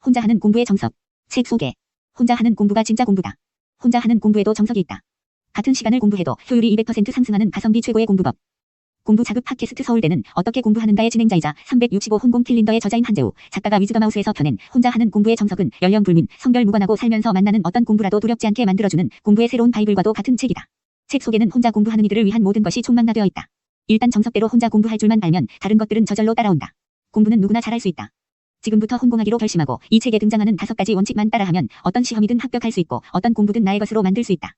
혼자 하는 공부의 정석. 책 소개. 혼자 하는 공부가 진짜 공부다. 혼자 하는 공부에도 정석이 있다. 같은 시간을 공부해도 효율이 200% 상승하는 가성비 최고의 공부법. 공부 자극 팟캐스트 서울대는 어떻게 공부하는가의 진행자이자 365 혼공 킬린더의 저자인 한재우 작가가 위즈더마우스에서 펴낸 혼자 하는 공부의 정석은 연령 불문, 성별 무관하고 살면서 만나는 어떤 공부라도 두렵지 않게 만들어주는 공부의 새로운 바이블과도 같은 책이다. 책 소개는 혼자 공부하는 이들을 위한 모든 것이 총망라되어 있다. 일단 정석대로 혼자 공부할 줄만 알면 다른 것들은 저절로 따라온다. 공부는 누구나 잘할 수 있다. 지금부터 혼공하기로 결심하고 이 책에 등장하는 5가지 원칙만 따라하면 어떤 시험이든 합격할 수 있고 어떤 공부든 나의 것으로 만들 수 있다.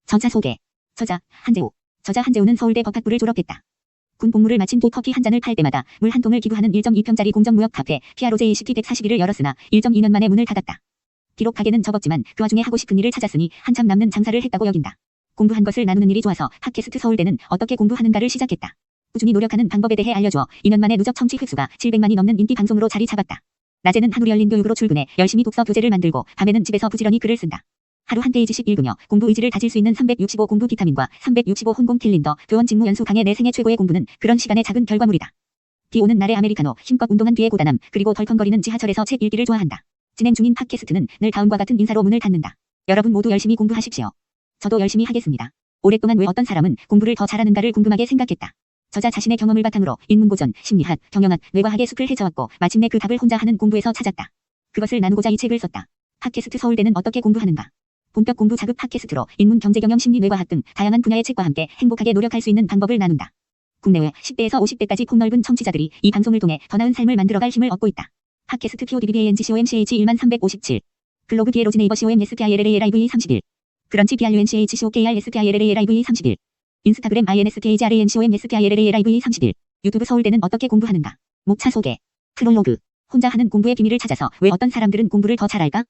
저자 소개. 저자 한재우. 저자 한재우는 서울대 법학부를 졸업했다. 군 복무를 마친 뒤 커피 한 잔을 팔 때마다 물 한 통을 기부하는 1.2평짜리 공정무역 카페 PROJCT 141을 열었으나 1.2년 만에 문을 닫았다. 비록 가게는 접었지만 그 와중에 하고 싶은 일을 찾았으니 한참 남는 장사를 했다고 여긴다. 공부한 것을 나누는 일이 좋아서 팟캐스트 서울대는 어떻게 공부하는가를 시작했다. 꾸준히 노력하는 방법에 대해 알려주어 2년 만에 누적 청취 횟수가 700만이 넘는 인기 방송으로 자리 잡았다. 낮에는 한우리 열린 교육으로 출근해 열심히 독서 교재를 만들고 밤에는 집에서 부지런히 글을 쓴다. 하루 한 페이지씩 읽으며 공부 의지를 다질 수 있는 365 공부 비타민과 365 혼공 킬린더 교원 직무 연수 강의 내 생애 최고의 공부는 그런 시간의 작은 결과물이다. 비 오는 날의 아메리카노, 힘껏 운동한 뒤의 고단함, 그리고 덜컹거리는 지하철에서 책 읽기를 좋아한다. 진행 중인 팟캐스트는 늘 다음과 같은 인사로 문을 닫는다. 여러분 모두 열심히 공부하십시오. 저도 열심히 하겠습니다. 오랫동안 왜 어떤 사람은 공부를 더 잘하는가를 궁금하게 생각했다. 저자 자신의 경험을 바탕으로 인문고전, 심리학, 경영학, 뇌과학의 숲을 헤쳐왔고 마침내 그 답을 혼자 하는 공부에서 찾았다. 그것을 나누고자 이 책을 썼다. 팟캐스트 서울대는 어떻게 공부하는가? 본격 공부 자극 팟캐스트로 인문, 경제, 경영, 심리, 뇌과학 등 다양한 분야의 책과 함께 행복하게 노력할 수 있는 방법을 나눈다. 국내외 10대에서 50대까지 폭넓은 청취자들이 이 방송을 통해 더 나은 삶을 만들어갈 힘을 얻고 있다. 팟캐스트 PODBANGCOMCH 13857 블로그 기에로지 네이버 COMSPILLALIVE 31 브런치 BRUNCHOKRSPILLALIVE 31 인스타그램 INSTAGRANCOMSPILLALIVE 31 유튜브 서울대는 어떻게 공부하는가? 목차 소개. 프롤로그. 혼자 하는 공부의 비밀을 찾아서 왜 어떤 사람들은 공부를 더 잘할까?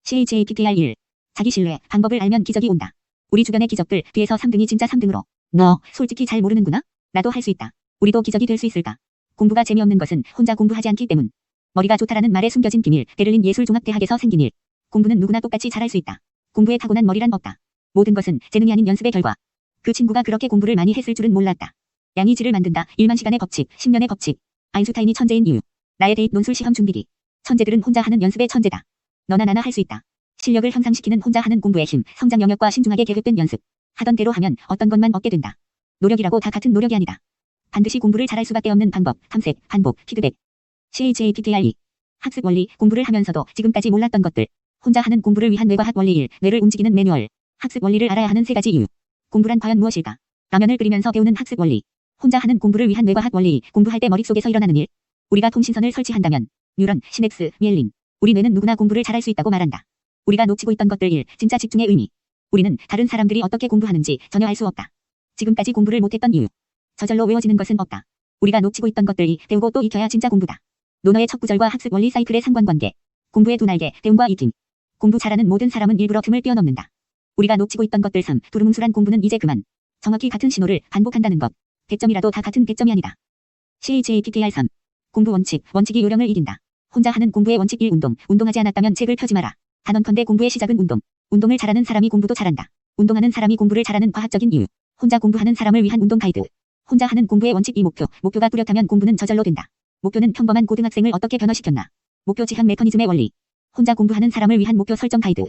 CHAPTR 1 자기 신뢰, 방법을 알면 기적이 온다. 우리 주변의 기적들, B에서 3등이 진짜 3등으로. 너, 솔직히 잘 모르는구나? 나도 할 수 있다. 우리도 기적이 될 수 있을까? 공부가 재미없는 것은 혼자 공부하지 않기 때문. 머리가 좋다라는 말에 숨겨진 비밀, 베를린 예술종합대학에서 생긴 일. 공부는 누구나 똑같이 잘할 수 있다. 공부에 타고난 머리란 없다. 모든 것은 재능이 아닌 연습의 결과. 그 친구가 그렇게 공부를 많이 했을 줄은 몰랐다. 양이 질을 만든다. 1만 시간의 법칙, 10년의 법칙. 아인슈타인이 천재인 이유. 나의 대입 논술 시험 준비기. 천재들은 혼자 하는 연습의 천재다. 너나 나나 할 수 있다. 실력을 향상시키는 혼자 하는 공부의 힘, 성장 영역과 신중하게 계획된 연습. 하던 대로 하면 어떤 것만 얻게 된다. 노력이라고 다 같은 노력이 아니다. 반드시 공부를 잘할 수밖에 없는 방법, 탐색, 반복, 피드백. CHAPTR2 학습 원리, 공부를 하면서도 지금까지 몰랐던 것들. 혼자 하는 공부를 위한 뇌과학 원리 1, 뇌를 움직이는 매뉴얼. 학습 원리를 알아야 하는 3가지 이유. 공부란 과연 무엇일까? 라면을 끓이면서 배우는 학습 원리. 혼자 하는 공부를 위한 뇌과학 원리 2, 공부할 때 머릿속에서 일어나는 일. 우리가 통신선을 설치한다면 뉴런, 시냅스, 미엘린. 우리 뇌는 누구나 공부를 잘할 수 있다고 말한다. 우리가 놓치고 있던 것들 1. 진짜 집중의 의미. 우리는 다른 사람들이 어떻게 공부하는지 전혀 알 수 없다. 지금까지 공부를 못했던 이유. 저절로 외워지는 것은 없다. 우리가 놓치고 있던 것들 2. 배우고 또 익혀야 진짜 공부다. 논어의 첫 구절과 학습 원리 사이클의 상관관계. 공부의 두 날개, 배움과 익힘. 공부 잘하는 모든 사람은 일부러 틈을 뛰어넘는다. 우리가 놓치고 있던 것들 3. 두루뭉술한 공부는 이제 그만. 정확히 같은 신호를 반복한다는 것. 100점이라도 다 같은 100점이 아니다. CHAPTR 3. 공부 원칙, 원칙이 요령을 이긴다. 혼자 하는 공부의 원칙 1. 운동. 운동하지 않았다면 책을 펴지 마라. 단언컨대 공부의 시작은 운동. 운동을 잘하는 사람이 공부도 잘한다. 운동하는 사람이 공부를 잘하는 과학적인 이유. 혼자 공부하는 사람을 위한 운동 가이드. 혼자 하는 공부의 원칙 2. 목표. 목표가 뚜렷하면 공부는 저절로 된다. 목표는 평범한 고등학생을 어떻게 변화시켰나. 목표 지향 메커니즘의 원리. 혼자 공부하는 사람을 위한 목표 설정 가이드.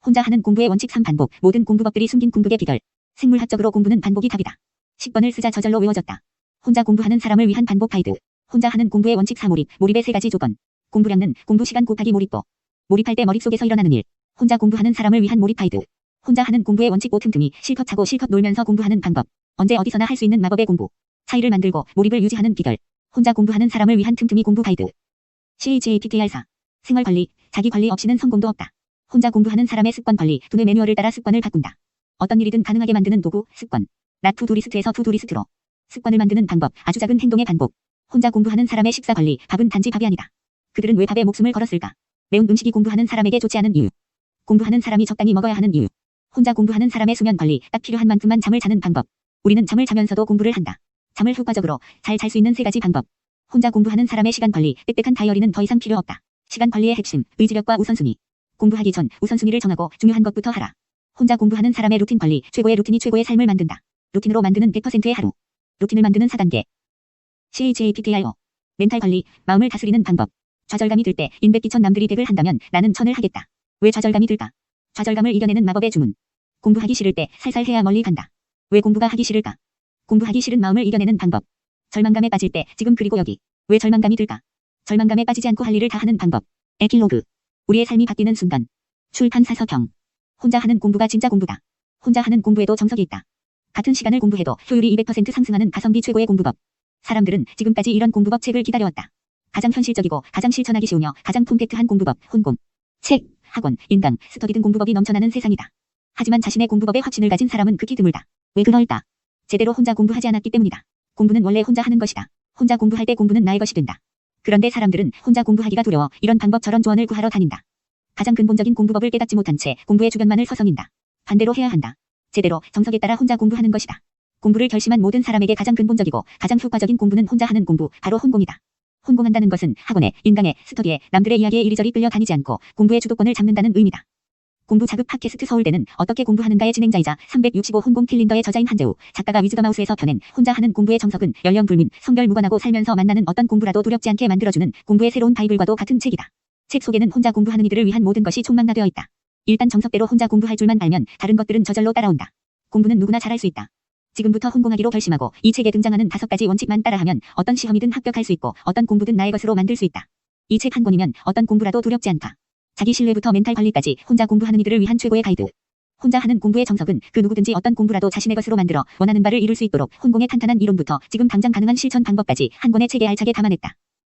혼자 하는 공부의 원칙 3. 반복. 모든 공부법들이 숨긴 궁극의 비결. 생물학적으로 공부는 반복이 답이다. 10번을 쓰자 저절로 외워졌다. 혼자 공부하는 사람을 위한 반복 가이드. 혼자 하는 공부의 원칙 4. 몰입. 몰입의 3가지 조건. 공부량은 공부 시간 곱하기 몰입도. 몰입할 때 머릿속에서 일어나는 일. 혼자 공부하는 사람을 위한 몰입 가이드. 혼자 하는 공부의 원칙 5. 틈틈이 실컷 자고 실컷 놀면서 공부하는 방법. 언제 어디서나 할 수 있는 마법의 공부. 차이를 만들고 몰입을 유지하는 비결. 혼자 공부하는 사람을 위한 틈틈이 공부 가이드. CHAPTR 4. 생활 관리, 자기 관리 없이는 성공도 없다. 혼자 공부하는 사람의 습관 관리, 두뇌 매뉴얼을 따라 습관을 바꾼다. 어떤 일이든 가능하게 만드는 도구, 습관. 나 투두 리스트에서 투두 리스트로. 습관을 만드는 방법, 아주 작은 행동의 반복. 혼자 공부하는 사람의 식사 관리, 밥은 단지 밥이 아니다. 그들은 왜 밥에 목숨을 걸었을까? 매운 음식이 공부하는 사람에게 좋지 않은 이유. 공부하는 사람이 적당히 먹어야 하는 이유. 혼자 공부하는 사람의 수면 관리, 딱 필요한 만큼만 잠을 자는 방법. 우리는 잠을 자면서도 공부를 한다. 잠을 효과적으로 잘 잘 수 있는 3가지 방법. 혼자 공부하는 사람의 시간 관리, 빽빽한 다이어리는 더 이상 필요 없다. 시간 관리의 핵심, 의지력과 우선순위. 공부하기 전 우선순위를 정하고 중요한 것부터 하라. 혼자 공부하는 사람의 루틴 관리, 최고의 루틴이 최고의 삶을 만든다. 루틴으로 만드는 100%의 하루. 루틴을 만드는 4단계. CHAPTR 5. 멘탈 관리, 마음을 다스리는 방법. 좌절감이 들 때 인백기천 남들이 100을 한다면 나는 1000을 하겠다. 왜 좌절감이 들까? 좌절감을 이겨내는 마법의 주문. 공부하기 싫을 때 살살 해야 멀리 간다. 왜 공부가 하기 싫을까? 공부하기 싫은 마음을 이겨내는 방법. 절망감에 빠질 때 지금 그리고 여기. 왜 절망감이 들까? 절망감에 빠지지 않고 할 일을 다 하는 방법. 에필로그. 우리의 삶이 바뀌는 순간. 출판사 서평. 혼자 하는 공부가 진짜 공부다. 혼자 하는 공부에도 정석이 있다. 같은 시간을 공부해도 효율이 200% 상승하는 가성비 최고의 공부법. 사람들은 지금까지 이런 공부법 책을 기다려왔다. 가장 현실적이고 가장 실천하기 쉬우며 가장 콤팩트한 공부법, 혼공. 책, 학원, 인강, 스터디 등 공부법이 넘쳐나는 세상이다. 하지만 자신의 공부법에 확신을 가진 사람은 극히 드물다. 왜 그럴까? 제대로 혼자 공부하지 않았기 때문이다. 공부는 원래 혼자 하는 것이다. 혼자 공부할 때 공부는 나의 것이 된다. 그런데 사람들은 혼자 공부하기가 두려워 이런 방법 저런 조언을 구하러 다닌다. 가장 근본적인 공부법을 깨닫지 못한 채 공부의 주변만을 서성인다. 반대로 해야 한다. 제대로 정석에 따라 혼자 공부하는 것이다. 공부를 결심한 모든 사람에게 가장 근본적이고 가장 효과적인 공부는 혼자 하는 공부, 바로 혼공이다. 혼공한다는 것은 학원에, 인강에, 스터디에, 남들의 이야기에 이리저리 끌려다니지 않고 공부의 주도권을 잡는다는 의미다. 공부 자극 팟캐스트 서울대는 어떻게 공부하는가의 진행자이자 365 혼공 킬린더의 저자인 한재우 작가가 위즈덤하우스에서 펴낸 혼자 하는 공부의 정석은 연령 불문, 성별 무관하고 살면서 만나는 어떤 공부라도 두렵지 않게 만들어주는 공부의 새로운 바이블과도 같은 책이다. 책 속에는 혼자 공부하는 이들을 위한 모든 것이 총망라되어 있다. 일단 정석대로 혼자 공부할 줄만 알면 다른 것들은 저절로 따라온다. 공부는 누구나 잘할 수 있다. 지금부터 혼공하기로 결심하고 이 책에 등장하는 5가지 원칙만 따라하면 어떤 시험이든 합격할 수 있고 어떤 공부든 나의 것으로 만들 수 있다. 이 책 한 권이면 어떤 공부라도 두렵지 않다. 자기 신뢰부터 멘탈 관리까지 혼자 공부하는 이들을 위한 최고의 가이드. 혼자 하는 공부의 정석은 그 누구든지 어떤 공부라도 자신의 것으로 만들어 원하는 바를 이룰 수 있도록 혼공의 탄탄한 이론부터 지금 당장 가능한 실천 방법까지 한 권의 책에 알차게 담아냈다.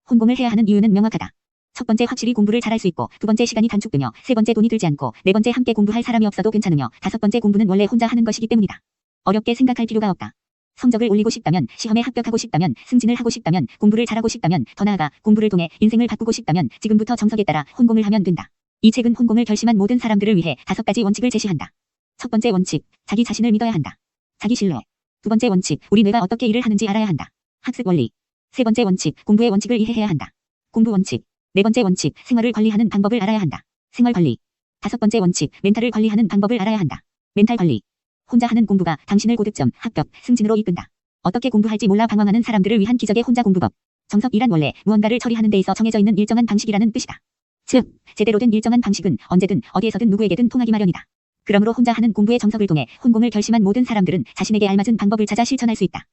혼공을 해야 하는 이유는 명확하다. 첫 번째, 확실히 공부를 잘할 수 있고, 두 번째, 시간이 단축되며, 세 번째, 돈이 들지 않고, 네 번째, 함께 공부할 사람이 없어도 괜찮으며, 다섯 번째, 공부는 원래 혼자 하는 것이기 때문이다. 어렵게 생각할 필요가 없다. 성적을 올리고 싶다면, 시험에 합격하고 싶다면, 승진을 하고 싶다면, 공부를 잘하고 싶다면, 더 나아가 공부를 통해 인생을 바꾸고 싶다면 지금부터 정석에 따라 혼공을 하면 된다. 이 책은 혼공을 결심한 모든 사람들을 위해 5가지 원칙을 제시한다. 첫 번째 원칙, 자기 자신을 믿어야 한다. 자기 신뢰. 두 번째 원칙, 우리 뇌가 어떻게 일을 하는지 알아야 한다. 학습 원리. 세 번째 원칙, 공부의 원칙을 이해해야 한다. 공부 원칙. 네 번째 원칙, 생활을 관리하는 방법을 알아야 한다. 생활 관리. 다섯 번째 원칙, 멘탈을 관리하는 방법을 알아야 한다. 멘탈 관리. 혼자 하는 공부가 당신을 고득점, 합격, 승진으로 이끈다. 어떻게 공부할지 몰라 방황하는 사람들을 위한 기적의 혼자 공부법. 정석이란 원래 무언가를 처리하는 데 있어 정해져 있는 일정한 방식이라는 뜻이다. 즉, 제대로 된 일정한 방식은 언제든 어디에서든 누구에게든 통하기 마련이다. 그러므로 혼자 하는 공부의 정석을 통해 혼공을 결심한 모든 사람들은 자신에게 알맞은 방법을 찾아 실천할 수 있다.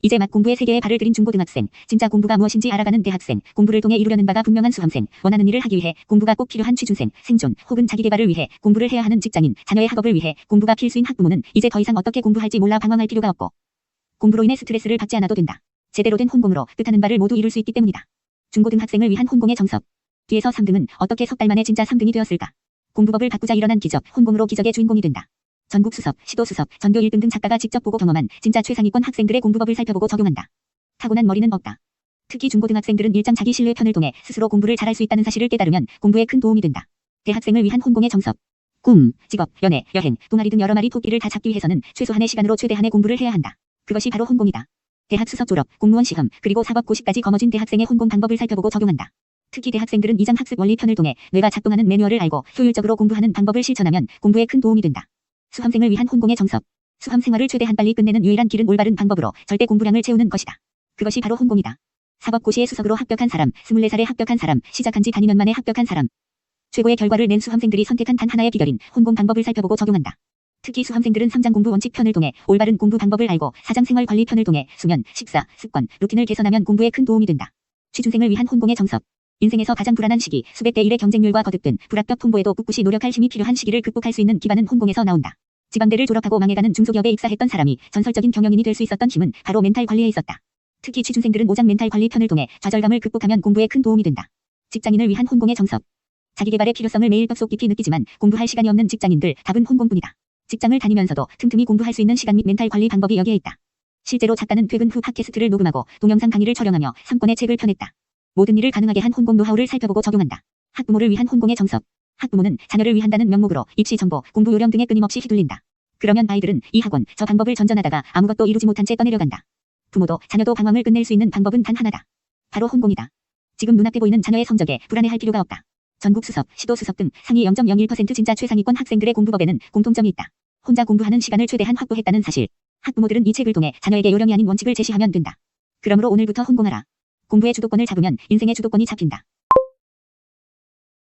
이제 막 공부의 세계에 발을 들인 중고등학생, 진짜 공부가 무엇인지 알아가는 대학생, 공부를 통해 이루려는 바가 분명한 수험생, 원하는 일을 하기 위해 공부가 꼭 필요한 취준생, 생존, 혹은 자기개발을 위해 공부를 해야 하는 직장인, 자녀의 학업을 위해 공부가 필수인 학부모는 이제 더 이상 어떻게 공부할지 몰라 방황할 필요가 없고 공부로 인해 스트레스를 받지 않아도 된다. 제대로 된 혼공으로 뜻하는 바를 모두 이룰 수 있기 때문이다. 중고등학생을 위한 혼공의 정석. 뒤에서 3등은 어떻게 석 달 만에 진짜 3등이 되었을까? 공부법을 바꾸자 일어난 기적, 혼공으로 기적의 주인공이 된다. 전국 수석, 시도 수석, 전교 1등 등 작가가 직접 보고 경험한 진짜 최상위권 학생들의 공부법을 살펴보고 적용한다. 타고난 머리는 없다. 특히 중고등학생들은 일장 자기 신뢰 편을 통해 스스로 공부를 잘할 수 있다는 사실을 깨달으면 공부에 큰 도움이 된다. 대학생을 위한 혼공의 정석. 꿈, 직업, 연애, 여행, 동아리 등 여러 마리 토끼를 다 잡기 위해서는 최소한의 시간으로 최대한의 공부를 해야 한다. 그것이 바로 혼공이다. 대학 수석 졸업, 공무원 시험, 그리고 사법 고시까지 거머쥔 대학생의 혼공 방법을 살펴보고 적용한다. 특히 대학생들은 이장 학습 원리 편을 통해 뇌가 작동하는 매뉴얼을 알고 효율적으로 공부하는 방법을 실천하면 공부에 큰 도움이 된다. 수험생을 위한 혼공의 정석. 수험 생활을 최대한 빨리 끝내는 유일한 길은 올바른 방법으로 절대 공부량을 채우는 것이다. 그것이 바로 혼공이다. 사법고시에 수석으로 합격한 사람, 24살에 합격한 사람, 시작한 지 반이년 만에 합격한 사람. 최고의 결과를 낸 수험생들이 선택한 단 하나의 비결인 혼공 방법을 살펴보고 적용한다. 특히 수험생들은 3장 공부 원칙 편을 통해 올바른 공부 방법을 알고 4장 생활 관리 편을 통해 수면, 식사, 습관, 루틴을 개선하면 공부에 큰 도움이 된다. 취준생을 위한 혼공의 정석. 인생에서 가장 불안한 시기, 수백 대 1의 경쟁률과 거듭된 불합격 통보에도 꿋꿋이 노력할 힘이 필요한 시기를 극복할 수 있는 기반은 혼공에서 나온다. 지방대를 졸업하고 망해가는 중소기업에 입사했던 사람이 전설적인 경영인이 될 수 있었던 힘은 바로 멘탈 관리에 있었다. 특히 취준생들은 5장 멘탈 관리 편을 통해 좌절감을 극복하면 공부에 큰 도움이 된다. 직장인을 위한 혼공의 정석. 자기개발의 필요성을 매일 뼛속 깊이 느끼지만 공부할 시간이 없는 직장인들 답은 혼공뿐이다. 직장을 다니면서도 틈틈이 공부할 수 있는 시간 및 멘탈 관리 방법이 여기에 있다. 실제로 작가는 퇴근 후 팟캐스트를 녹음하고 동영상 강의를 촬영하며 3권의 책을 펴냈다. 모든 일을 가능하게 한 혼공 노하우를 살펴보고 적용한다. 학부모를 위한 혼공의 정석. 학부모는 자녀를 위한다는 명목으로 입시 정보, 공부 요령 등에 끊임없이 휘둘린다. 그러면 아이들은 이 학원, 저 방법을 전전하다가 아무것도 이루지 못한 채 떠내려간다. 부모도 자녀도 방황을 끝낼 수 있는 방법은 단 하나다. 바로 혼공이다. 지금 눈앞에 보이는 자녀의 성적에 불안해할 필요가 없다. 전국 수석, 시도 수석 등 상위 0.01% 진짜 최상위권 학생들의 공부법에는 공통점이 있다. 혼자 공부하는 시간을 최대한 확보했다는 사실. 학부모들은 이 책을 통해 자녀에게 요령이 아닌 원칙을 제시하면 된다. 그러므로 오늘부터 혼공하라. 공부의 주도권을 잡으면 인생의 주도권이 잡힌다.